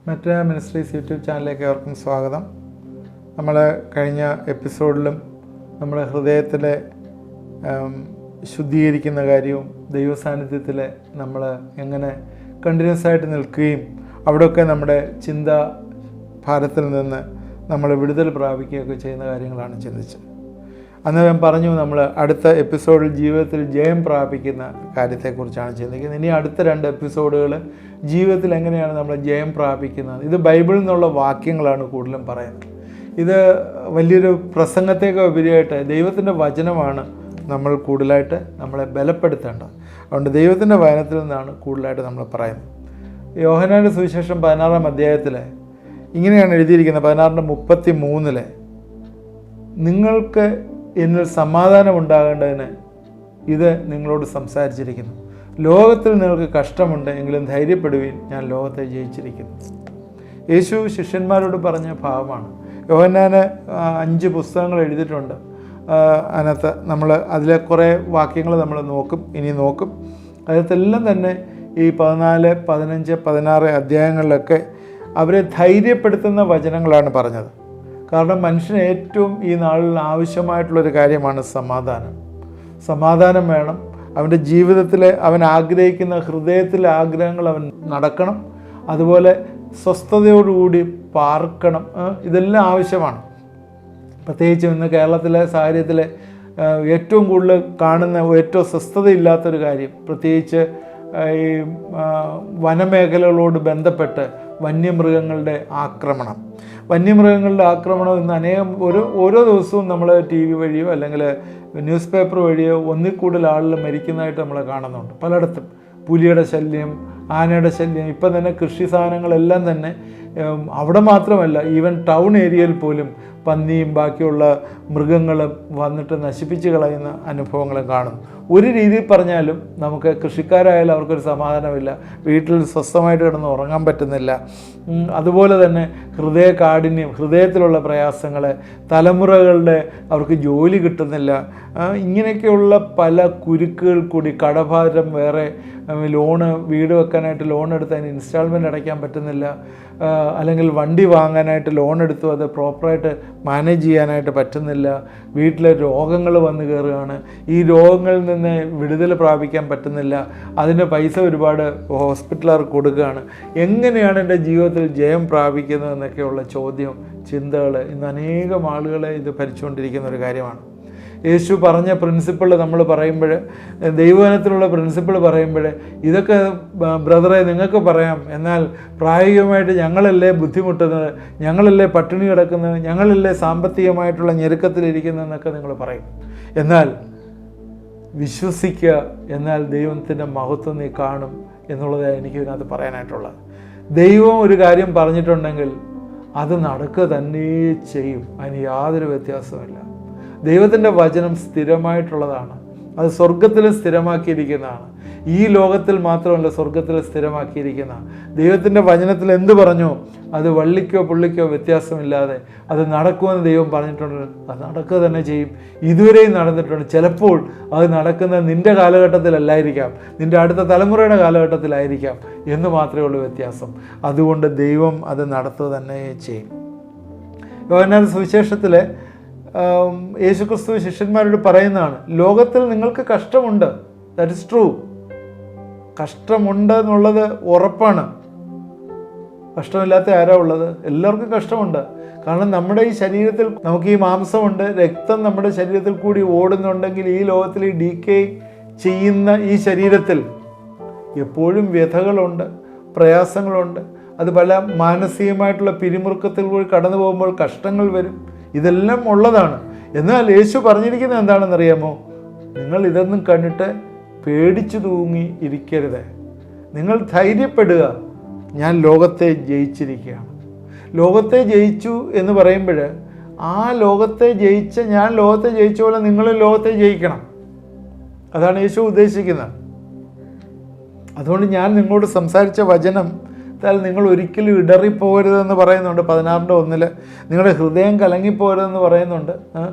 മറ്റ് ministries YouTube ചാനലിലേക്ക് അവർക്കും സ്വാഗതം. നമ്മൾ കഴിഞ്ഞ എപ്പിസോഡിലും നമ്മുടെ ഹൃദയത്തിലെ ശുദ്ധീകരിക്കുന്ന കാര്യവും ദൈവസാന്നിധ്യത്തിൽ നമ്മൾ എങ്ങനെ കണ്ടിന്യൂസ് ആയിട്ട് നിൽക്കുകയും അവിടെയൊക്കെ നമ്മുടെ ചിന്ത ഭാരത്തിൽ നിന്ന് നമ്മൾ വിടുതൽ പ്രാപിക്കുകയൊക്കെ ചെയ്യുന്ന കാര്യങ്ങളാണ് ചിന്തിച്ചത്. അന്ന് ഞാൻ പറഞ്ഞു, നമ്മൾ അടുത്ത എപ്പിസോഡിൽ ജീവിതത്തിൽ ജയം പ്രാപിക്കുന്ന കാര്യത്തെക്കുറിച്ചാണ് ചിന്തിക്കുന്നത്. ഇനി അടുത്ത 2 എപ്പിസോഡുകൾ ജീവിതത്തിൽ എങ്ങനെയാണ് നമ്മൾ ജയം പ്രാപിക്കുന്നത്. ഇത് ബൈബിളിൽ നിന്നുള്ള വാക്യങ്ങളാണ് കൂടുതലും പറയുന്നത്. ഇത് വലിയൊരു പ്രസംഗത്തേക്ക് ഉപരിയായിട്ട് ദൈവത്തിൻ്റെ വചനമാണ് നമ്മൾ കൂടുതലായിട്ട് നമ്മളെ ബലപ്പെടുത്തേണ്ടത്. അതുകൊണ്ട് ദൈവത്തിൻ്റെ വചനത്തിൽ നിന്നാണ് കൂടുതലായിട്ട് നമ്മൾ പറയുന്നത്. യോഹന്നാന്റെ സുവിശേഷം 16-ാം അധ്യായത്തിൽ ഇങ്ങനെയാണ് എഴുതിയിരിക്കുന്നത്. 16:33 നിങ്ങൾക്ക് എന്നിൽ സമാധാനം ഉണ്ടാകേണ്ടതിന് ഇത് നിങ്ങളോട് സംസാരിച്ചിരിക്കുന്നു. ലോകത്തിൽ നിങ്ങൾക്ക് കഷ്ടമുണ്ട്, എങ്കിലും ധൈര്യപ്പെടുവീൻ, ഞാൻ ലോകത്തെ ജയിച്ചിരിക്കുന്നു. യേശു ശിഷ്യന്മാരോട് പറഞ്ഞ ഭാവമാണ്. യോഹന്നാന് 5 പുസ്തകങ്ങൾ എഴുതിയിട്ടുണ്ട്. അതിനകത്ത് നമ്മൾ അതിലെ കുറേ വാക്യങ്ങൾ നമ്മൾ ഇനി നോക്കും. അതിനകത്തെല്ലാം തന്നെ ഈ 14, 15, 16 അധ്യായങ്ങളിലൊക്കെ അവരെ ധൈര്യപ്പെടുത്തുന്ന വചനങ്ങളാണ് പറഞ്ഞത്. കാരണം മനുഷ്യന് ഏറ്റവും ഈ നാളിൽ ആവശ്യമായിട്ടുള്ളൊരു കാര്യമാണ് സമാധാനം. സമാധാനം വേണം. അവൻ്റെ ജീവിതത്തിൽ അവൻ ആഗ്രഹിക്കുന്ന ഹൃദയത്തിലെ ആഗ്രഹങ്ങൾ അവൻ നടക്കണം. അതുപോലെ സ്വസ്ഥതയോടുകൂടി പാർക്കണം. ഇതെല്ലാം ആവശ്യമാണ്. പ്രത്യേകിച്ചും ഇന്ന് കേരളത്തിലെ സാഹചര്യത്തിൽ ഏറ്റവും കൂടുതൽ കാണുന്ന ഏറ്റവും സ്വസ്ഥതയില്ലാത്തൊരു കാര്യം, പ്രത്യേകിച്ച് ഈ വനമേഖലകളോട് ബന്ധപ്പെട്ട് വന്യമൃഗങ്ങളുടെ ആക്രമണം ഇന്ന് ഓരോ ദിവസവും നമ്മൾ TV വഴിയോ അല്ലെങ്കിൽ ന്യൂസ് പേപ്പർ വഴിയോ ഒന്നിൽ കൂടുതൽ ആളുകൾ മരിക്കുന്നതായിട്ട് നമ്മൾ കാണുന്നുണ്ട്. പലയിടത്തും പുലിയുടെ ശല്യം, ആനയുടെ ശല്യം, ഇപ്പം തന്നെ കൃഷി സാധനങ്ങളെല്ലാം തന്നെ അവിടെ മാത്രമല്ല, ഈവൻ ടൗൺ ഏരിയയിൽ പോലും പന്നിയും ബാക്കിയുള്ള മൃഗങ്ങളും വന്നിട്ട് നശിപ്പിച്ച് കളയുന്ന അനുഭവങ്ങളും കാണുന്നു. ഒരു രീതിയിൽ പറഞ്ഞാലും നമുക്ക് കൃഷിക്കാരായാലും അവർക്കൊരു സമാധാനമില്ല, വീട്ടിൽ സ്വസ്ഥമായിട്ട് കിടന്ന് ഉറങ്ങാൻ പറ്റുന്നില്ല. അതുപോലെ തന്നെ ഹൃദയകാഠിന്യം, ഹൃദയത്തിലുള്ള പ്രയാസങ്ങൾ, തലമുറകളുടെ അവർക്ക് ജോലി കിട്ടുന്നില്ല. ഇങ്ങനെയൊക്കെയുള്ള പല കുരുക്കുകൾ കൂടി, കടഭാരം, വേറെ വീട് വെക്കാനായിട്ട് ലോൺ എടുത്ത് അതിന് ഇൻസ്റ്റാൾമെൻറ്റ് അടയ്ക്കാൻ പറ്റുന്നില്ല, അല്ലെങ്കിൽ വണ്ടി വാങ്ങാനായിട്ട് ലോൺ എടുത്തു അത് പ്രോപ്പറായിട്ട് മാനേജ് ചെയ്യാനായിട്ട് പറ്റുന്നില്ല. വീട്ടിലെ രോഗങ്ങൾ വന്നു കയറുകയാണ്. ഈ രോഗങ്ങളിൽ നിന്ന് വിടുതൽ പ്രാപിക്കാൻ പറ്റുന്നില്ല. അതിന് പൈസ ഒരുപാട് ഹോസ്പിറ്റലുകാർക്ക് കൊടുക്കുകയാണ്. എങ്ങനെയാണ് എൻ്റെ ജീവിതത്തിൽ ജയം പ്രാപിക്കുന്നത് എന്നൊക്കെയുള്ള ചോദ്യം, ചിന്തകൾ ഇന്ന് അനേകം ആളുകളെ ഇത് ഭരിച്ചുകൊണ്ടിരിക്കുന്ന ഒരു കാര്യമാണ്. യേശു പറഞ്ഞ പ്രിൻസിപ്പിൾ നമ്മൾ പറയുമ്പോൾ, ദൈവവചനത്തിലുള്ള പ്രിൻസിപ്പിൾ പറയുമ്പോൾ, ഇതൊക്കെ ബ്രദറെ നിങ്ങൾക്ക് പറയാം, എന്നാൽ പ്രായോഗികമായിട്ട് ഞങ്ങളല്ലേ ബുദ്ധിമുട്ടുന്നത്, ഞങ്ങളല്ലേ പട്ടിണി കിടക്കുന്നത്, ഞങ്ങളല്ലേ സാമ്പത്തികമായിട്ടുള്ള ഞെരുക്കത്തിലിരിക്കുന്നതെന്നൊക്കെ നിങ്ങൾ പറയും. എന്നാൽ വിശ്വസിക്കുക, എന്നാൽ ദൈവത്തിൻ്റെ മഹത്വം നീ കാണും എന്നുള്ളത് എനിക്ക് ഇതിനകത്ത് പറയാനായിട്ടുള്ളത്. ദൈവം ഒരു കാര്യം പറഞ്ഞിട്ടുണ്ടെങ്കിൽ അത് നടക്കുക തന്നെ ചെയ്യും. അതിന് യാതൊരു വ്യത്യാസവുമില്ല. ദൈവത്തിൻ്റെ വചനം സ്ഥിരമായിട്ടുള്ളതാണ്. അത് സ്വർഗത്തിൽ സ്ഥിരമാക്കിയിരിക്കുന്നതാണ്. ഈ ലോകത്തിൽ മാത്രമല്ല, സ്വർഗത്തിൽ സ്ഥിരമാക്കിയിരിക്കുന്നതാണ്. ദൈവത്തിൻ്റെ വചനത്തിൽ എന്ത് പറഞ്ഞോ അത് വള്ളിക്കോ പുള്ളിക്കോ വ്യത്യാസമില്ലാതെ അത് നടക്കുമെന്ന് ദൈവം പറഞ്ഞിട്ടുണ്ട്. അത് നടക്കുക തന്നെ ചെയ്യും. ഇതുവരെയും നടന്നിട്ടുണ്ട്. ചിലപ്പോൾ അത് നടക്കുന്നത് നിൻ്റെ കാലഘട്ടത്തിലല്ലായിരിക്കാം, നിൻ്റെ അടുത്ത തലമുറയുടെ കാലഘട്ടത്തിലായിരിക്കാം എന്ന് മാത്രമേ ഉള്ളൂ വ്യത്യാസം. അതുകൊണ്ട് ദൈവം അത് നടത്തുക തന്നെ ചെയ്യും. യോഹന്നാന്റെ സുവിശേഷത്തിൽ യേശുക്രിസ്തു ശിഷ്യന്മാരോട് പറയുന്നതാണ്, ലോകത്തിൽ നിങ്ങൾക്ക് കഷ്ടമുണ്ട്. That is true. കഷ്ടമുണ്ട് എന്നുള്ളത് ഉറപ്പാണ്. കഷ്ടമില്ലാത്ത ആരാ ഉള്ളത്? എല്ലാവർക്കും കഷ്ടമുണ്ട്. കാരണം നമ്മുടെ ഈ ശരീരത്തിൽ നമുക്ക് ഈ മാംസമുണ്ട്, രക്തം നമ്മുടെ ശരീരത്തിൽ കൂടി ഓടുന്നുണ്ടെങ്കിൽ ഈ ലോകത്തിൽ ഈ ഡീക്കേ ചെയ്യുന്ന ഈ ശരീരത്തിൽ എപ്പോഴും വ്യഥകളുണ്ട്, പ്രയാസങ്ങളുണ്ട്. അത് പല മാനസികമായിട്ടുള്ള പിരിമുറുക്കത്തിൽ കൂടി കടന്നു പോകുമ്പോൾ കഷ്ടങ്ങൾ വരും. ഇതെല്ലാം ഉള്ളതാണ്. എന്നാൽ യേശു പറഞ്ഞിരിക്കുന്നത് എന്താണെന്നറിയാമോ? നിങ്ങൾ ഇതൊന്നും കണ്ടിട്ട് പേടിച്ചു തൂങ്ങി ഇരിക്കരുത്. നിങ്ങൾ ധൈര്യപ്പെടുക, ഞാൻ ലോകത്തെ ജയിച്ചിരിക്കുകയാണ്. ലോകത്തെ ജയിച്ചു എന്ന് പറയുമ്പോൾ ആ ലോകത്തെ ഞാൻ ലോകത്തെ ജയിച്ച പോലെ നിങ്ങളും ലോകത്തെ ജയിക്കണം. അതാണ് യേശു ഉദ്ദേശിക്കുന്നത്. അതുകൊണ്ട് ഞാൻ നിങ്ങളോട് സംസാരിച്ച വചനം നിങ്ങൾ ഒരിക്കലും ഇടറിപ്പോകരുതെന്ന് പറയുന്നുണ്ട്. 16:1 നിങ്ങളുടെ ഹൃദയം കലങ്ങിപ്പോകരുതെന്ന് പറയുന്നുണ്ട്.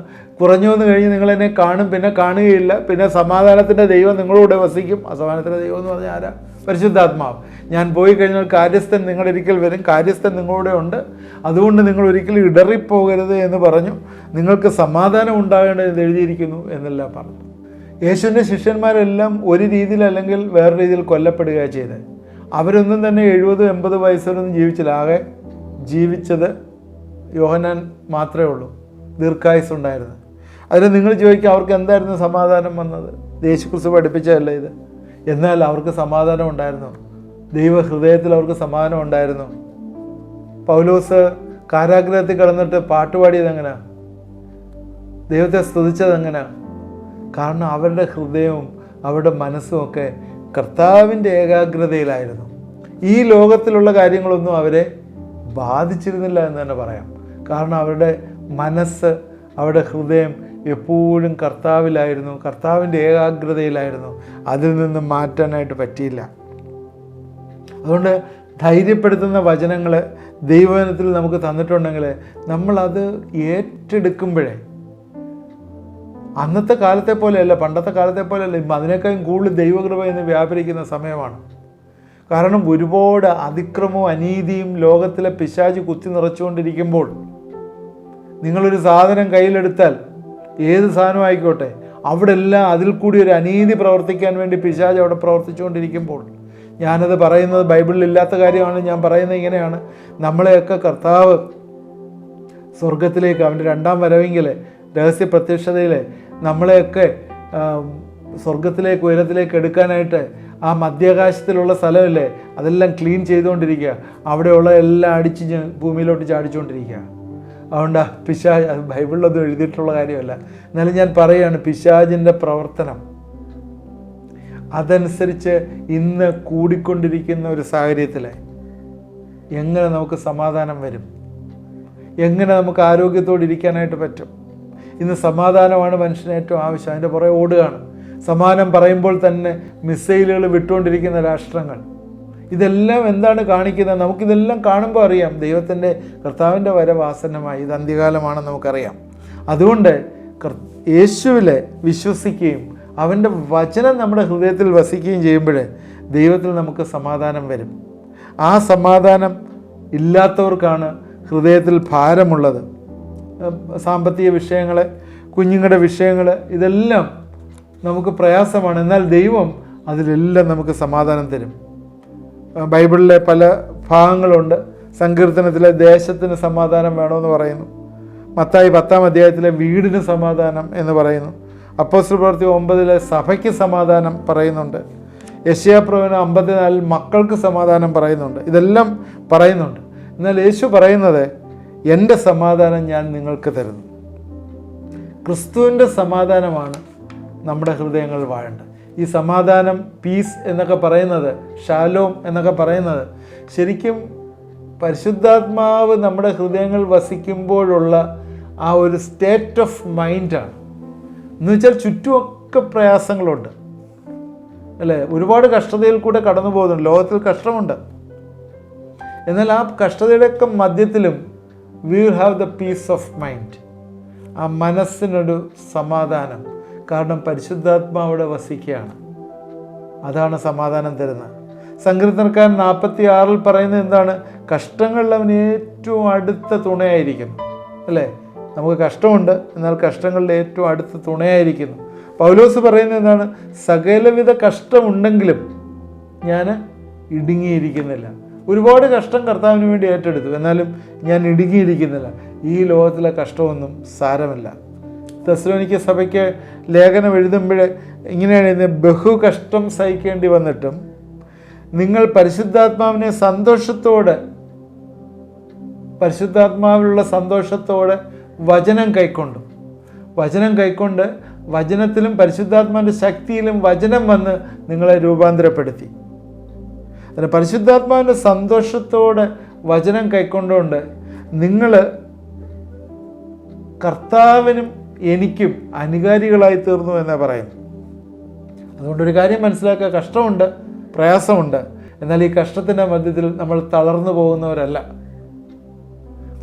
കുറഞ്ഞു വന്ന് കഴിഞ്ഞ് നിങ്ങളെന്നെ കാണും, പിന്നെ കാണുകയില്ല, പിന്നെ സമാധാനത്തിൻ്റെ ദൈവം നിങ്ങളോട് വസിക്കും. അസമാധാനത്തിൻ്റെ ദൈവം എന്ന് പറഞ്ഞാൽ ആരാ? പരിശുദ്ധാത്മാവ്. ഞാൻ പോയി കഴിഞ്ഞാൽ കാര്യസ്ഥൻ നിങ്ങളുടെ ഒരിക്കൽ വരും, കാര്യസ്ഥൻ നിങ്ങളുടെ ഉണ്ട്, അതുകൊണ്ട് നിങ്ങൾ ഒരിക്കലും ഇടറിപ്പോകരുത് എന്ന് പറഞ്ഞു. നിങ്ങൾക്ക് സമാധാനം ഉണ്ടാകേണ്ടത് എഴുതിയിരിക്കുന്നു എന്നെല്ലാം പറഞ്ഞു. യേശുവിൻ്റെ ശിഷ്യന്മാരെല്ലാം ഒരു രീതിയിൽ അല്ലെങ്കിൽ വേറെ രീതിയിൽ കൊല്ലപ്പെടുകയാണ് ചെയ്തത്. അവരൊന്നും തന്നെ 70-80 വയസ്സൊന്നും ജീവിച്ചില്ല. ആകെ ജീവിച്ചത് യോഹന്നാൻ മാത്രമേ ഉള്ളൂ, ദീർഘായുസ്സുണ്ടായിരുന്നു. അതിന് നിങ്ങൾ ചോദിക്കുക അവർക്ക് എന്തായിരുന്നു സമാധാനം വന്നത്? യേശുക്രിസ്തു പഠിപ്പിച്ചതല്ല ഇത്. എന്നാൽ അവർക്ക് സമാധാനം ഉണ്ടായിരുന്നു. ദൈവഹൃദയത്തിൽ അവർക്ക് സമാധാനം ഉണ്ടായിരുന്നു. പൗലോസ് കാരാഗ്രഹത്തിൽ കിടന്നിട്ട് പാട്ടുപാടിയത് എങ്ങനെയാണ്? ദൈവത്തെ സ്തുതിച്ചത് എങ്ങനെയാണ്? കാരണം അവരുടെ ഹൃദയവും അവരുടെ മനസ്സും ഒക്കെ കർത്താവിൻ്റെ ഏകാഗ്രതയിലായിരുന്നു. ഈ ലോകത്തിലുള്ള കാര്യങ്ങളൊന്നും അവരെ ബാധിച്ചിരുന്നില്ല എന്ന് തന്നെ പറയാം. കാരണം അവരുടെ മനസ്സ്, അവരുടെ ഹൃദയം എപ്പോഴും കർത്താവിലായിരുന്നു, കർത്താവിൻ്റെ ഏകാഗ്രതയിലായിരുന്നു. അതിൽ നിന്ന് മാറ്റാനായിട്ട് പറ്റിയില്ല. അതുകൊണ്ട് ധൈര്യപ്പെടുത്തുന്ന വചനങ്ങൾ ദൈവവചനത്തിൽ നമുക്ക് തന്നിട്ടുണ്ടെങ്കിൽ നമ്മളത് ഏറ്റെടുക്കുമ്പോഴേ, അന്നത്തെ കാലത്തെ പോലെയല്ല, പണ്ടത്തെ കാലത്തെ പോലെയല്ല, അതിനേക്കാളും കൂടുതൽ ദൈവകൃപ എന്ന് വ്യാപരിക്കുന്ന സമയമാണ്. കാരണം ഒരുപാട് അതിക്രമവും അനീതിയും ലോകത്തിലെ പിശാച് കുത്തി നിറച്ചുകൊണ്ടിരിക്കുമ്പോൾ, നിങ്ങളൊരു സാധനം കയ്യിലെടുത്താൽ, ഏത് സാധനം ആയിക്കോട്ടെ, അവിടെ എല്ലാം അതിൽ കൂടി ഒരു അനീതി പ്രവർത്തിക്കാൻ വേണ്ടി പിശാച് അവിടെ പ്രവർത്തിച്ചുകൊണ്ടിരിക്കുമ്പോൾ, ഞാനത് പറയുന്നത് ബൈബിളിൽ ഇല്ലാത്ത കാര്യമാണ്, ഞാൻ പറയുന്നത് ഇങ്ങനെയാണ്. നമ്മളെയൊക്കെ കർത്താവ് സ്വർഗത്തിലേക്ക്, അവൻ്റെ രണ്ടാം വരവെങ്കിൽ രഹസ്യ പ്രത്യക്ഷതയിൽ നമ്മളെയൊക്കെ സ്വർഗത്തിലേക്ക്, ഉയരത്തിലേക്ക് എടുക്കാനായിട്ട് ആ മധ്യാകാശത്തിലുള്ള സ്ഥലമല്ലേ, അതെല്ലാം ക്ലീൻ ചെയ്തുകൊണ്ടിരിക്കുക. അവിടെയുള്ള എല്ലാം അടിച്ച് ഭൂമിയിലോട്ട് ചാടിച്ചുകൊണ്ടിരിക്കുക. അതുകൊണ്ട് പിശാച്, അത് ബൈബിളിലൊന്നും എഴുതിയിട്ടുള്ള കാര്യമല്ല, എന്നാലും ഞാൻ പറയുകയാണ്, പിശാചിൻ്റെ പ്രവർത്തനം അതനുസരിച്ച് ഇന്ന് കൂടിക്കൊണ്ടിരിക്കുന്ന ഒരു സാഹചര്യത്തിൽ എങ്ങനെ നമുക്ക് സമാധാനം വരും? എങ്ങനെ നമുക്ക് ആരോഗ്യത്തോടെ ഇരിക്കാനായിട്ട് പറ്റും? ഇന്ന് സമാധാനമാണ് മനുഷ്യന് ഏറ്റവും ആവശ്യം. അതിൻ്റെ പുറകെ ഓടുകയാണ്. സമാധാനം പറയുമ്പോൾ തന്നെ മിസൈലുകൾ വിട്ടുകൊണ്ടിരിക്കുന്ന രാഷ്ട്രങ്ങൾ. ഇതെല്ലാം എന്താണ് കാണിക്കുന്നത്? നമുക്കിതെല്ലാം കാണുമ്പോൾ അറിയാം ദൈവത്തിൻ്റെ, കർത്താവിൻ്റെ വരവാസന്നമായി, ഇത് അന്ത്യകാലമാണെന്ന് നമുക്കറിയാം. അതുകൊണ്ട് യേശുവിലെ വിശ്വസിക്കുകയും അവൻ്റെ വചനം നമ്മുടെ ഹൃദയത്തിൽ വസിക്കുകയും ചെയ്യുമ്പോൾ ദൈവത്തിൽ നമുക്ക് സമാധാനം വരും. ആ സമാധാനം ഇല്ലാത്തവർക്കാണ് ഹൃദയത്തിൽ ഭാരമുള്ളത്. സാമ്പത്തിക വിഷയങ്ങൾ, കുഞ്ഞുങ്ങളുടെ വിഷയങ്ങൾ, ഇതെല്ലാം നമുക്ക് പ്രയാസമാണ്. എന്നാൽ ദൈവം അതിലെല്ലാം നമുക്ക് സമാധാനം തരും. ബൈബിളിലെ പല ഭാഗങ്ങളുണ്ട്. സങ്കീർത്തനത്തിലെ ദേശത്തിന് സമാധാനം വേണമെന്ന് പറയുന്നു. മത്തായി 10-ാം അധ്യായത്തിലെ വീടിന് സമാധാനം എന്ന് പറയുന്നു. അപ്പോസ്തല പ്രവൃത്തി 9 സഭയ്ക്ക് സമാധാനം പറയുന്നുണ്ട്. യെശയ്യാപ്രവചനം 54 മക്കൾക്ക് സമാധാനം പറയുന്നുണ്ട്. ഇതെല്ലാം പറയുന്നുണ്ട്. എന്നാൽ യേശു പറയുന്നത്, എൻ്റെ സമാധാനം ഞാൻ നിങ്ങൾക്ക് തരുന്നു. ക്രിസ്തുവിൻ്റെ സമാധാനമാണ് നമ്മുടെ ഹൃദയങ്ങളിൽ വാഴേണ്ടത്. ഈ സമാധാനം, പീസ് എന്നൊക്കെ പറയുന്നത്, ഷാലോം എന്നൊക്കെ പറയുന്നത് ശരിക്കും പരിശുദ്ധാത്മാവ് നമ്മുടെ ഹൃദയങ്ങൾ വസിക്കുമ്പോഴുള്ള ആ ഒരു സ്റ്റേറ്റ് ഓഫ് മൈൻഡാണ്. എന്ന് വെച്ചാൽ ചുറ്റുമൊക്കെ പ്രയാസങ്ങളുണ്ട് അല്ലേ, ഒരുപാട് കഷ്ടതയിൽ കൂടെ കടന്നു പോകുന്നുണ്ട്. ലോകത്തിൽ കഷ്ടമുണ്ട്. എന്നാൽ ആ കഷ്ടതയുടെയൊക്കെ മധ്യത്തിലും we will have the peace of mind. ആ മനസ്സിനൊരു സമാധാനം. കാരണം പരിശുദ്ധാത്മാവിടെ വസിക്കുകയാണ്. അതാണ് സമാധാനം തരുന്നത്. സങ്കീർത്തനക്കാരൻ 46 പറയുന്നത് എന്താണ്? കഷ്ടങ്ങളിൽ അവൻ ഏറ്റവും അടുത്ത തുണയായിരിക്കുന്നു അല്ലേ. നമുക്ക് കഷ്ടമുണ്ട്, എന്നാൽ കഷ്ടങ്ങളുടെ ഏറ്റവും അടുത്ത തുണയായിരിക്കുന്നു. പൗലോസ് പറയുന്നത് എന്താണ്? സകലവിധ കഷ്ടമുണ്ടെങ്കിലും ഞാൻ ഇടുങ്ങിയിരിക്കുന്നില്ല. ഒരുപാട് കഷ്ടം കർത്താവിന് വേണ്ടി ഏറ്റെടുത്തു, എന്നാലും ഞാൻ ഇടുങ്ങിയിരിക്കുന്നില്ല. ഈ ലോകത്തിലെ കഷ്ടമൊന്നും സാരമില്ല. തെസ്സലോനിക്ക സഭയ്ക്ക് ലേഖനം എഴുതുമ്പോൾ ഇങ്ങനെയാണ് എഴുതുന്നത്: ബഹു കഷ്ടം സഹിക്കേണ്ടി വന്നിട്ടും നിങ്ങൾ പരിശുദ്ധാത്മാവിനെ പരിശുദ്ധാത്മാവിലുള്ള സന്തോഷത്തോടെ വചനം കൈക്കൊണ്ട് വചനത്തിലും പരിശുദ്ധാത്മാവിൻ്റെ ശക്തിയിലും വചനം വന്ന് നിങ്ങളെ രൂപാന്തരപ്പെടുത്തി. അതിന് പരിശുദ്ധാത്മാവിൻ്റെ സന്തോഷത്തോടെ വചനം കൈക്കൊണ്ടുകൊണ്ട് നിങ്ങൾ കർത്താവിനും എനിക്കും അനുകാരികളായി തീർന്നു എന്നാണ് പറയുന്നത്. അതുകൊണ്ടൊരു കാര്യം മനസ്സിലാക്കുക, കഷ്ടമുണ്ട്, പ്രയാസമുണ്ട്. എന്നാൽ ഈ കഷ്ടത്തിൻ്റെ മധ്യത്തിൽ നമ്മൾ തളർന്നു പോകുന്നവരല്ല.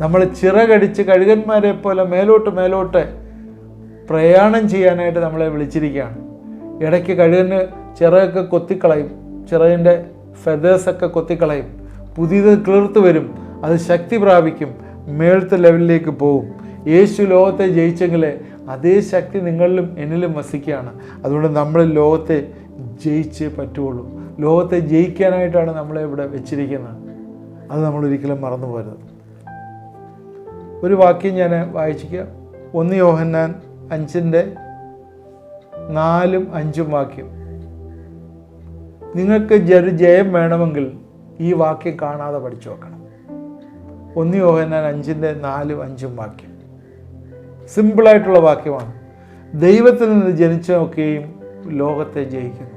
നമ്മൾ ചിറകടിച്ച് കഴുകന്മാരെ പോലെ മേലോട്ട് പ്രയാണം ചെയ്യാനായിട്ട് നമ്മളെ വിളിച്ചിരിക്കുകയാണ്. ഇടയ്ക്ക് കഴുകന് ചിറകൊക്കെ കൊത്തിക്കളയും, ചിറകിൻ്റെ ഫെദേഴ്സൊക്കെ കൊത്തിക്കളയും, പുതിയത് കിളിർത്ത് വരും, അത് ശക്തി പ്രാപിക്കും, മേളത്തെ ലെവലിലേക്ക് പോകും. യേശു ലോകത്തെ ജയിച്ചെങ്കിൽ അതേ ശക്തി നിങ്ങളിലും എന്നിലും വസിക്കുകയാണ്. അതുകൊണ്ട് നമ്മൾ ലോകത്തെ ജയിച്ചേ പറ്റുള്ളൂ. ലോകത്തെ ജയിക്കാനായിട്ടാണ് നമ്മളെ ഇവിടെ വെച്ചിരിക്കുന്നത്. അത് നമ്മളൊരിക്കലും മറന്നു പോരുത്. ഒരു വാക്യം ഞാൻ വായിച്ചിരിക്കാം. 1 യോഹന്നാൻ 5:4-5 വാക്യം. നിങ്ങൾക്ക് ജയം വേണമെങ്കിൽ ഈ വാക്യം കാണാതെ പഠിച്ചു വെക്കണം. 1 യോഹന്നാൻ 5:4-5 വാക്യം. സിമ്പിളായിട്ടുള്ള വാക്യമാണ്. ദൈവത്തിൽ നിന്ന് ജനിച്ചൊക്കെയും ലോകത്തെ ജയിക്കുന്നു.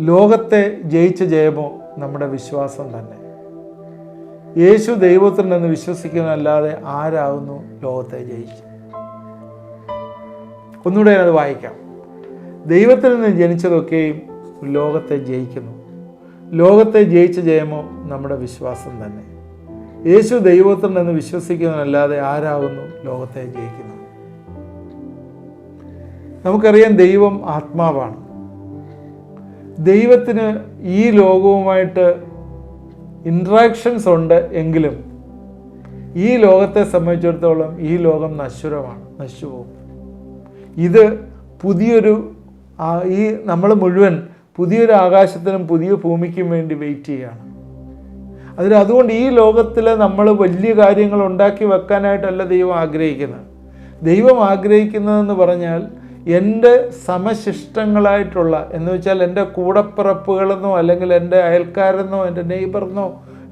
ലോകത്തെ ജയിച്ച ജയമോ നമ്മുടെ വിശ്വാസം തന്നെ. യേശു ദൈവത്തിൽ നിന്ന് വിശ്വസിക്കുന്നതല്ലാതെ ആരാകുന്നു ലോകത്തെ ജയിച്ചു? ഒന്നുകൂടെ ഞാനത് വായിക്കാം. ദൈവത്തിൽ നിന്ന് ജനിച്ചതൊക്കെയും ലോകത്തെ ജയിക്കുന്നു. ലോകത്തെ ജയിച്ച ജയമോ നമ്മുടെ വിശ്വാസം തന്നെ. യേശു ദൈവത്തിൽ നിന്ന് വിശ്വസിക്കുന്നതല്ലാതെ ആരാകുന്നു ലോകത്തെ ജയിക്കുന്നത്? നമുക്കറിയാം, ദൈവം ആത്മാവാണ്. ദൈവത്തിന് ഈ ലോകവുമായിട്ട് ഇൻട്രാക്ഷൻസ് ഉണ്ട്. എങ്കിലും ഈ ലോകത്തെ സംബന്ധിച്ചിടത്തോളം ഈ ലോകം നശ്വരമാണ്, നശിച്ചുപോകും. ഇത് പുതിയൊരു നമ്മൾ മുഴുവൻ പുതിയൊരു ആകാശത്തിനും പുതിയ ഭൂമിക്കും വേണ്ടി വെയിറ്റ് ചെയ്യുകയാണ്. അതുകൊണ്ട് ഈ ലോകത്തിൽ നമ്മൾ വലിയ കാര്യങ്ങൾ ഉണ്ടാക്കി വെക്കാനായിട്ടല്ല ദൈവം ആഗ്രഹിക്കുന്നത്. ദൈവം ആഗ്രഹിക്കുന്നതെന്ന് പറഞ്ഞാൽ എൻ്റെ സമശിഷ്ടങ്ങളായിട്ടുള്ള, എന്ന് വെച്ചാൽ എൻ്റെ കൂടപ്പിറപ്പുകളെന്നോ അല്ലെങ്കിൽ എൻ്റെ അയൽക്കാരെന്നോ എൻ്റെ നെയ്ബറെന്നോ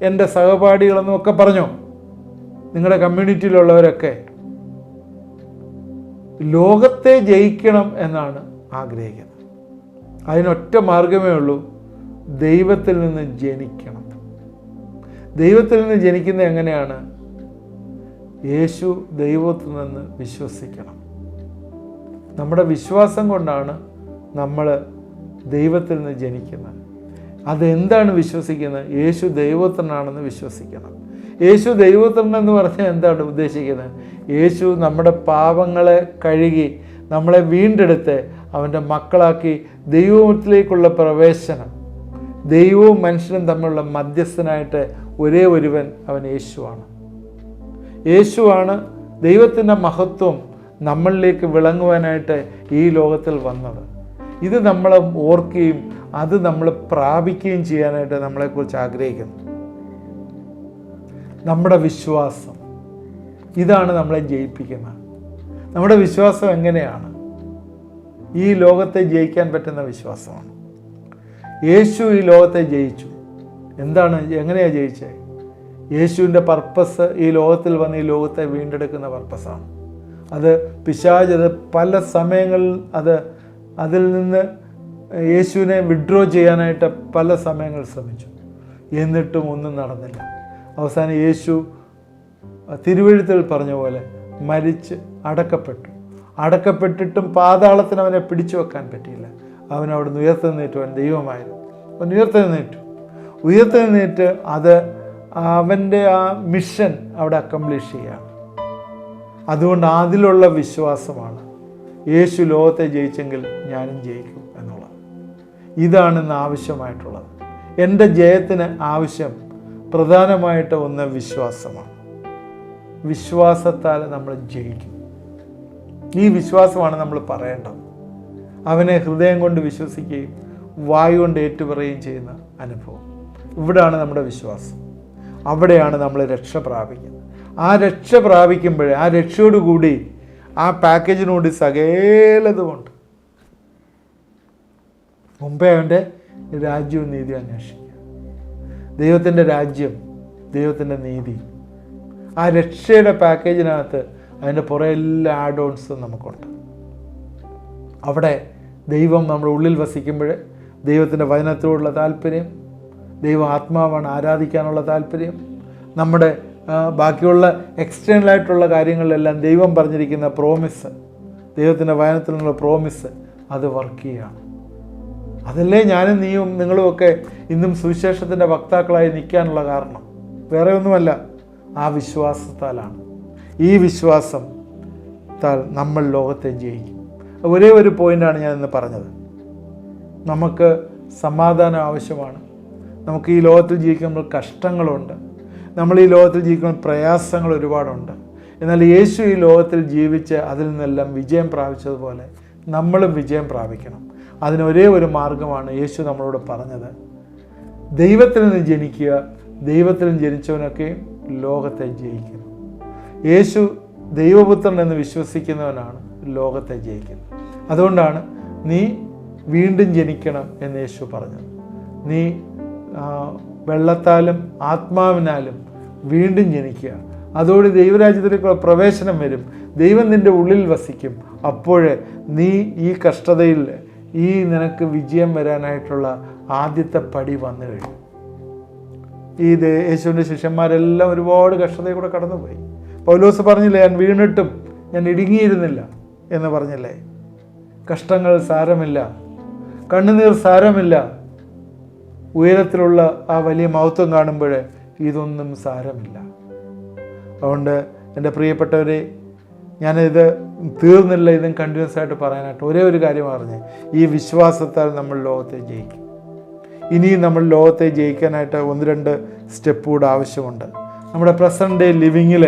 എൻ്റെ സഹപാഠികളെന്നോ ഒക്കെ പറഞ്ഞോ, നിങ്ങളുടെ കമ്മ്യൂണിറ്റിയിലുള്ളവരൊക്കെ ലോകത്തെ ജയിക്കണം എന്നാണ് ആഗ്രഹിക്കുന്നത്. അതിനൊറ്റ മാർഗമേ ഉള്ളൂ, ദൈവത്തിൽ നിന്ന് ജനിക്കണം. ദൈവത്തിൽ നിന്ന് ജനിക്കുന്നത് എങ്ങനെയാണ്? യേശു ദൈവത്തിൽ നിന്ന് വിശ്വസിക്കണം. നമ്മുടെ വിശ്വാസം കൊണ്ടാണ് നമ്മൾ ദൈവത്തിൽ നിന്ന് ജനിക്കുന്നത്. അതെന്താണ് വിശ്വസിക്കുന്നത്? യേശു ദൈവത്തിനാണെന്ന് വിശ്വസിക്കണം. യേശു ദൈവത്തിനെന്ന് പറഞ്ഞാൽ എന്താണ് ഉദ്ദേശിക്കുന്നത്? യേശു നമ്മുടെ പാപങ്ങളെ കഴുകി നമ്മളെ വീണ്ടെടുത്ത് അവൻ്റെ മക്കളാക്കി ദൈവത്തിലേക്കുള്ള പ്രവേശനം, ദൈവവും മനുഷ്യനും തമ്മിലുള്ള മധ്യസ്ഥനായിട്ട് ഒരേ ഒരുവൻ അവൻ യേശുവാണ്. യേശുവാണ് ദൈവത്തിൻ്റെ മഹത്വം നമ്മളിലേക്ക് വിളങ്ങുവാനായിട്ട് ഈ ലോകത്തിൽ വന്നത്. ഇത് നമ്മൾ ഓർക്കുകയും അത് നമ്മൾ പ്രാപിക്കുകയും ചെയ്യാനായിട്ട് നമ്മളെക്കുറിച്ച് ആഗ്രഹിക്കുന്നു. നമ്മുടെ വിശ്വാസം ഇതാണ് നമ്മളെ ജയിപ്പിക്കുന്നത്. നമ്മുടെ വിശ്വാസം എങ്ങനെയാണ്? ഈ ലോകത്തെ ജയിക്കാൻ പറ്റുന്ന വിശ്വാസമാണ്. യേശു ഈ ലോകത്തെ ജയിച്ചു. എങ്ങനെയാണ് ജയിച്ചത്? യേശുവിൻ്റെ പർപ്പസ് ഈ ലോകത്തിൽ വന്ന് ഈ ലോകത്തെ വീണ്ടെടുക്കുന്ന പർപ്പസാണ്. അത് പിശാച് പല സമയങ്ങളിൽ അതിൽ നിന്ന് യേശുവിനെ വിഡ്രോ ചെയ്യാനായിട്ട് പല സമയങ്ങൾ ശ്രമിച്ചു. എന്നിട്ടും ഒന്നും നടന്നില്ല. അവസാനം യേശു തിരുവെഴുത്തിൽ പറഞ്ഞ പോലെ മരിച്ച് അടക്കപ്പെട്ടിട്ടും പാതാളത്തിന് അവനെ പിടിച്ചു വെക്കാൻ പറ്റിയില്ല. അവൻ അവിടുന്ന് ഉയർത്തെഴുന്നേറ്റു. അവൻ ദൈവമായിരുന്നു. അവൻ ഉയർത്തെഴുന്നേറ്റ് അത് അവൻ്റെ ആ മിഷൻ അവിടെ അക്കംപ്ലിഷ് ചെയ്യുകയാണ്. അതുകൊണ്ട് അതിലുള്ള വിശ്വാസമാണ് യേശു ലോകത്തെ ജയിച്ചെങ്കിൽ ഞാനും ജയിക്കും എന്നുള്ളത്. ഇതാണ് ഇന്ന് ആവശ്യമായിട്ടുള്ളത്. എൻ്റെ ജയത്തിന് ആവശ്യം പ്രധാനമായിട്ട് ഒന്ന് വിശ്വാസമാണ്. വിശ്വാസത്താൽ നമ്മൾ ജയിക്കും. ഈ വിശ്വാസമാണ് നമ്മൾ പറയേണ്ടത്. അവനെ ഹൃദയം കൊണ്ട് വിശ്വസിക്കുകയും വായു കൊണ്ട് ഏറ്റുപറയുകയും ചെയ്യുന്ന അനുഭവം. ഇവിടെയാണ് നമ്മുടെ വിശ്വാസം. അവിടെയാണ് നമ്മൾ രക്ഷ പ്രാപിക്കുന്നത്. ആ രക്ഷ പ്രാപിക്കുമ്പോഴേ, ആ രക്ഷയോടുകൂടി ആ പാക്കേജിനോട് സകലതുമുണ്ട്. മുമ്പേ അവൻ്റെ രാജ്യവും നീതിയും അന്വേഷിക്കുക. ദൈവത്തിൻ്റെ രാജ്യം, ദൈവത്തിൻ്റെ നീതി, ആ രക്ഷയുടെ പാക്കേജിനകത്ത് അതിൻ്റെ പുറേ എല്ലാ ആഡ് ഓൺസും നമുക്കുണ്ട്. അവിടെ ദൈവം നമ്മുടെ ഉള്ളിൽ വസിക്കുമ്പോൾ ദൈവത്തിൻ്റെ വചനത്തോടുള്ള താല്പര്യം, ദൈവം ആത്മാവാണ്, ആരാധിക്കാനുള്ള താല്പര്യം, നമ്മുടെ ബാക്കിയുള്ള എക്സ്റ്റേണലായിട്ടുള്ള കാര്യങ്ങളിലെല്ലാം ദൈവം പറഞ്ഞിരിക്കുന്ന പ്രോമിസ്, ദൈവത്തിൻ്റെ വചനത്തിൽ നിന്നുള്ള പ്രോമിസ്, അത് വർക്ക് ചെയ്യുകയാണ്. അതല്ലേ ഞാനും നീയും നിങ്ങളുമൊക്കെ ഇന്നും സുവിശേഷത്തിൻ്റെ വക്താക്കളായി നിൽക്കാനുള്ള കാരണം. വേറെ ഒന്നുമല്ല, ആ വിശ്വാസത്താലാണ്. ഈ വിശ്വാസത്താൽ നമ്മൾ ലോകത്തെ ജയിക്കും. ഒരേ ഒരു പോയിൻ്റാണ് ഞാൻ ഇന്ന് പറഞ്ഞത്. നമുക്ക് സമാധാനം ആവശ്യമാണ്. നമുക്ക് ഈ ലോകത്തിൽ ജീവിക്കുമ്പോൾ കഷ്ടങ്ങളുണ്ട്, നമ്മൾ ഈ ലോകത്തിൽ ജീവിക്കുമ്പോൾ പ്രയാസങ്ങൾ ഒരുപാടുണ്ട്. എന്നാൽ യേശു ഈ ലോകത്തിൽ ജീവിച്ച് അതിൽ നിന്നെല്ലാം വിജയം പ്രാപിച്ചതുപോലെ നമ്മളും വിജയം പ്രാപിക്കണം. അതിനൊരേ ഒരു മാർഗമാണ് യേശു നമ്മളോട് പറഞ്ഞത്. ദൈവത്തിൽ നിന്ന് ജനിക്കുക, ദൈവത്തിൽ നിന്ന് ജനിച്ചവനൊക്കെ ലോകത്തെ ജയിക്കുന്നു. യേശു ദൈവപുത്രൻ എന്ന് വിശ്വസിക്കുന്നവനാണ് ലോകത്തെ ജയിക്കുന്നത്. അതുകൊണ്ടാണ് നീ വീണ്ടും ജനിക്കണം എന്ന് യേശു പറഞ്ഞത്. നീ വെള്ളത്താലും ആത്മാവിനാലും വീണ്ടും ജനിക്കുക. അതോടെ ദൈവരാജ്യത്തിലേക്കുള്ള പ്രവേശനം വരും. ദൈവം നിൻ്റെ ഉള്ളിൽ വസിക്കും. അപ്പോൾ നീ ഈ കഷ്ടതയിൽ നിനക്ക് വിജയം വരാനായിട്ടുള്ള ആദ്യത്തെ പടി വന്നു കഴിഞ്ഞു. യേശുവിൻ്റെ ശിഷ്യന്മാരെല്ലാം ഒരുപാട് കഷ്ടതയിൽ കൂടെ കടന്നുപോയി. പൗലോസ് പറഞ്ഞില്ലേ, ഞാൻ വീണിട്ടും ഞാൻ ഇടുങ്ങിയിരുന്നില്ല എന്ന് പറഞ്ഞില്ലേ. കഷ്ടങ്ങൾ സാരമില്ല, കണ്ണുനീർ സാരമില്ല, ഉയരത്തിലുള്ള ആ വലിയ മഹത്വം കാണുമ്പോൾ ഇതൊന്നും സാരമില്ല. അതുകൊണ്ട് എൻ്റെ പ്രിയപ്പെട്ടവരെ, ഞാനിത് തീർന്നില്ല, ഇതും കണ്ടിന്യൂസ് ആയിട്ട് പറയാനായിട്ട് ഒരേ ഒരു കാര്യം പറഞ്ഞ്, ഈ വിശ്വാസത്താൽ നമ്മൾ ലോകത്തെ ജയിക്കും. ഇനിയും നമ്മൾ ലോകത്തെ ജയിക്കാനായിട്ട് 1-2 സ്റ്റെപ്പ് കൂടെ ആവശ്യമുണ്ട്. നമ്മുടെ പ്രസൻറ്റ് ഡേ ലിവിങ്ങിൽ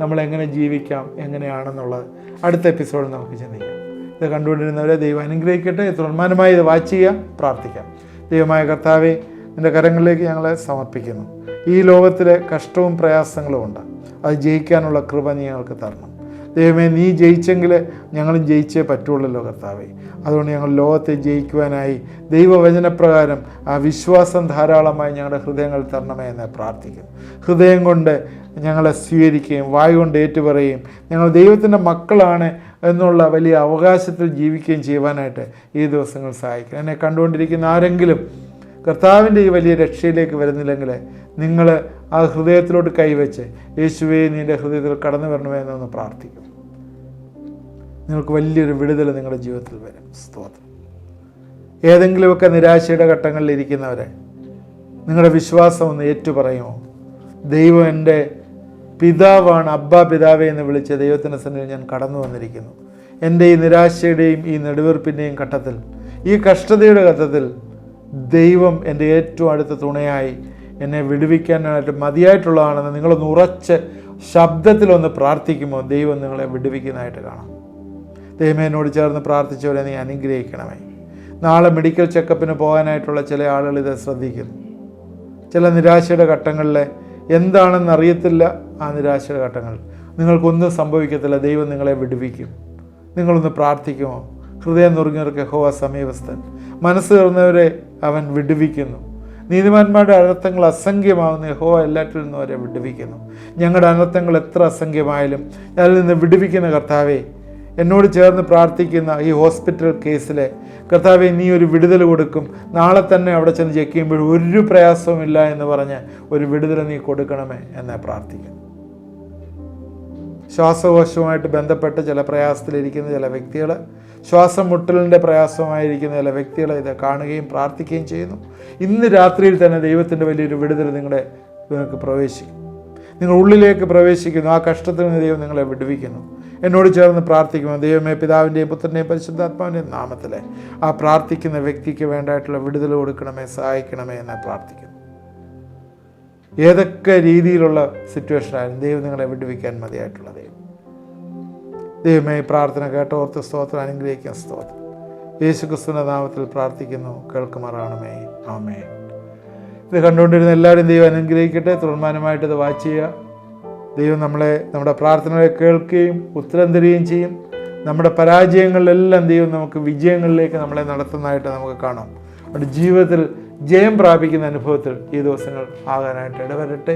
നമ്മൾ എങ്ങനെ ജീവിക്കാം, എങ്ങനെയാണെന്നുള്ളത് അടുത്ത എപ്പിസോഡിൽ നമുക്ക് ചിന്തിക്കാം. ഇത് കണ്ടുകൊണ്ടിരുന്നവരെ ദൈവം അനുഗ്രഹിക്കട്ടെ. തുടർമാനമായി ഇത് വാച്ച് ചെയ്യാം, പ്രാർത്ഥിക്കാം. ദൈവമായ കർത്താവേ, നിൻ്റെ കരങ്ങളിലേക്ക് ഞങ്ങളെ സമർപ്പിക്കുന്നു. ഈ ലോകത്തിലെ കഷ്ടവും പ്രയാസങ്ങളും ഉണ്ട്, അത് ജയിക്കാനുള്ള കൃപ നീ ഞങ്ങൾക്ക് തരണം. ദൈവമേ, നീ ജയിച്ചെങ്കിൽ ഞങ്ങളും ജയിച്ചേ പറ്റുള്ളല്ലോ കർത്താവേ. അതുകൊണ്ട് ഞങ്ങൾ ലോകത്തെ ജയിക്കുവാനായി ദൈവവചനപ്രകാരം ആ വിശ്വാസം ധാരാളമായി ഞങ്ങളുടെ ഹൃദയങ്ങൾ തരണമേ എന്ന് പ്രാർത്ഥിക്കുന്നു. ഹൃദയം കൊണ്ട് ഞങ്ങളെ സ്വീകരിക്കുകയും വായ് കൊണ്ട് ഏറ്റുപറയുകയും ഞങ്ങൾ ദൈവത്തിൻ്റെ മക്കളാണ് എന്നുള്ള വലിയ അവകാശത്തിൽ ജീവിക്കുകയും ചെയ്യുവാനായിട്ട് ഈ ദിവസങ്ങൾ സഹായിക്കും. എന്നെ കണ്ടുകൊണ്ടിരിക്കുന്ന ആരെങ്കിലും കർത്താവിൻ്റെ ഈ വലിയ രക്ഷയിലേക്ക് വരുന്നില്ലെങ്കിൽ നിങ്ങൾ ആ ഹൃദയത്തിലോട്ട് കൈവച്ച് യേശുവേ നിൻ്റെ ഹൃദയത്തിൽ കടന്നു വരണമെന്നൊന്ന് പ്രാർത്ഥിക്കും. നിങ്ങൾക്ക് വലിയൊരു വിടുതൽ നിങ്ങളുടെ ജീവിതത്തിൽ വരും. സ്തോത്രം. ഏതെങ്കിലുമൊക്കെ നിരാശയുടെ ഘട്ടങ്ങളിൽ ഇരിക്കുന്നവരെ നിങ്ങളുടെ വിശ്വാസം ഒന്ന് ഏറ്റുപറയുമോ? ദൈവം എൻ്റെ പിതാവാണ്, അബ്ബാ പിതാവേ എന്ന് വിളിച്ച ദൈവത്തിൻ്റെ സന്നിധിയിൽ ഞാൻ കടന്നു വന്നിരിക്കുന്നു. എൻ്റെ ഈ നിരാശയുടെയും ഈ നെടുവീർപ്പിൻ്റെയും ഘട്ടത്തിൽ, ഈ കഷ്ടതയുടെ ഘട്ടത്തിൽ ദൈവം എൻ്റെ ഏറ്റവും അടുത്ത തുണയായി എന്നെ വിടുവിക്കാനായിട്ട് മതിയായിട്ടുള്ളതാണെന്ന് നിങ്ങളൊന്ന് ഉറച്ച് ശബ്ദത്തിലൊന്ന് പ്രാർത്ഥിക്കുമ്പോൾ ദൈവം നിങ്ങളെ വിടുവിക്കുന്നതായിട്ട് കാണാം. ദൈവമേ, എന്നോട് ചേർന്ന് പ്രാർത്ഥിച്ചവരെ നീ അനുഗ്രഹിക്കണമേ. നാളെ മെഡിക്കൽ ചെക്കപ്പിന് പോകാനായിട്ടുള്ള ചില ആളുകൾ ഇത് ശ്രദ്ധിക്കുന്നു. ചില നിരാശയുടെ ഘട്ടങ്ങളിൽ എന്താണെന്ന് അറിയത്തില്ല. ആ നിരാശയുടെ ഘട്ടങ്ങളിൽ നിങ്ങൾക്കൊന്നും സംഭവിക്കത്തില്ല, ദൈവം നിങ്ങളെ വിടുവിക്കും. നിങ്ങളൊന്ന് പ്രാർത്ഥിക്കുമോ? ഹൃദയം നുറുങ്ങിയവർക്ക് യഹോവ സമീപസ്ഥൻ, മനസ്സ് തുറന്നവരെ അവൻ വിടുവിക്കുന്നു. നീതിമാന്മാരുടെ അനർത്ഥങ്ങൾ അസംഖ്യമാകുന്ന യഹോവ എല്ലാറ്റിൽ നിന്നും അവരെ വിടുവിക്കുന്നു. ഞങ്ങളുടെ അനർത്ഥങ്ങൾ എത്ര അസംഖ്യമായാലും അതിൽ നിന്ന് വിടുവിക്കുന്ന കർത്താവേ, എന്നോട് ചേർന്ന് പ്രാർത്ഥിക്കുന്ന ഈ ഹോസ്പിറ്റൽ കേസിലെ കർത്താവേ, നീ ഒരു വിടുതൽ കൊടുക്കും. നാളെ തന്നെ അവിടെ ചെന്ന് ചെക്ക് ചെയ്യുമ്പോൾ ഒരു പ്രയാസവുമില്ല എന്ന് പറഞ്ഞ് ഒരു വിടുതൽ നീ കൊടുക്കണമേ എന്ന് പ്രാർത്ഥിക്കുന്നു. ശ്വാസകോശവുമായിട്ട് ബന്ധപ്പെട്ട് ചില പ്രയാസത്തിലിരിക്കുന്ന ചില വ്യക്തികൾ, ശ്വാസം മുട്ടലിൻ്റെ പ്രയാസമായിരിക്കുന്ന ചില വ്യക്തികൾ ഇത് കാണുകയും പ്രാർത്ഥിക്കുകയും ചെയ്യുന്നു. ഇന്ന് രാത്രിയിൽ തന്നെ ദൈവത്തിൻ്റെ വലിയൊരു വിടുതൽ നിങ്ങൾക്ക് പ്രവേശിക്കും. നിങ്ങൾ ഉള്ളിലേക്ക് പ്രവേശിക്കുന്നു. ആ കഷ്ടത്തിൽ നിന്ന് ദൈവം നിങ്ങളെ വിടുവിക്കുന്നു. എന്നോട് ചേർന്ന് പ്രാർത്ഥിക്കുന്നു. ദൈവമേ, പിതാവിൻ്റെയും പുത്രൻ്റെയും പരിശുദ്ധാത്മാവിൻ്റെയും നാമത്തിൽ ആ പ്രാർത്ഥിക്കുന്ന വ്യക്തിക്ക് വേണ്ടതായിട്ടുള്ള വിടുതൽ കൊടുക്കണമേ, സഹായിക്കണമേ എന്ന് പ്രാർത്ഥിക്കുന്നു. ഏതൊക്കെ രീതിയിലുള്ള സിറ്റുവേഷനായാലും ദൈവം നിങ്ങളെ വിടുവിക്കാൻ മതിയായിട്ടുള്ള ദൈവമേ, പ്രാർത്ഥന കേട്ടോർത്ത് സ്തോത്രം, അനുഗ്രഹിക്കാൻ സ്തോത്രം. യേശു ക്രിസ്തുവിൻ്റെ നാമത്തിൽ പ്രാർത്ഥിക്കുന്നു, കേൾക്കുമാറാണമേ. ആമേൻ. ഇത് കണ്ടുകൊണ്ടിരുന്ന എല്ലാവരും ദൈവം അനുഗ്രഹിക്കട്ടെ. തുടർമാനമായിട്ട് ഇത് വാച്ച് ചെയ്യുക. ദൈവം നമ്മുടെ പ്രാർത്ഥനകളെ കേൾക്കുകയും ഉത്തരം തരികയും ചെയ്യും. നമ്മുടെ പരാജയങ്ങളിലെല്ലാം ദൈവം നമുക്ക് വിജയങ്ങളിലേക്ക് നമ്മളെ നടത്തുന്നതായിട്ട് നമുക്ക് കാണാം. നമ്മുടെ ജീവിതത്തിൽ ജയം പ്രാപിക്കുന്ന അനുഭവത്തിൽ ഈ ദിവസങ്ങൾ ആകാനായിട്ട് ഇടവരട്ടെ.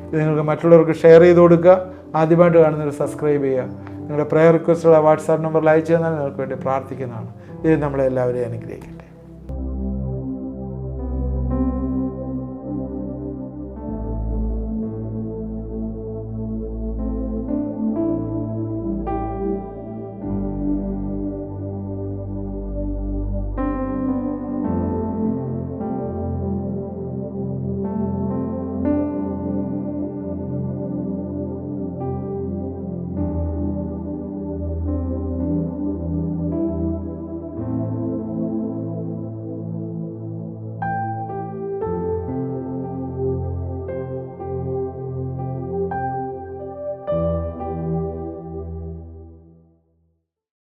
ഇത് നിങ്ങൾക്ക് മറ്റുള്ളവർക്ക് ഷെയർ ചെയ്ത് കൊടുക്കുക. ആദ്യമായിട്ട് കാണുന്നവർ സബ്സ്ക്രൈബ് ചെയ്യുക. നിങ്ങളുടെ പ്രയർ റിക്വസ്റ്റുള്ള വാട്സാപ്പ് നമ്പറിൽ അയച്ചു തന്നാൽ നിങ്ങൾക്ക് വേണ്ടി പ്രാർത്ഥിക്കുന്നതാണ്. ഇത് നമ്മളെല്ലാവരെയും അനുഗ്രഹിക്കട്ടെ.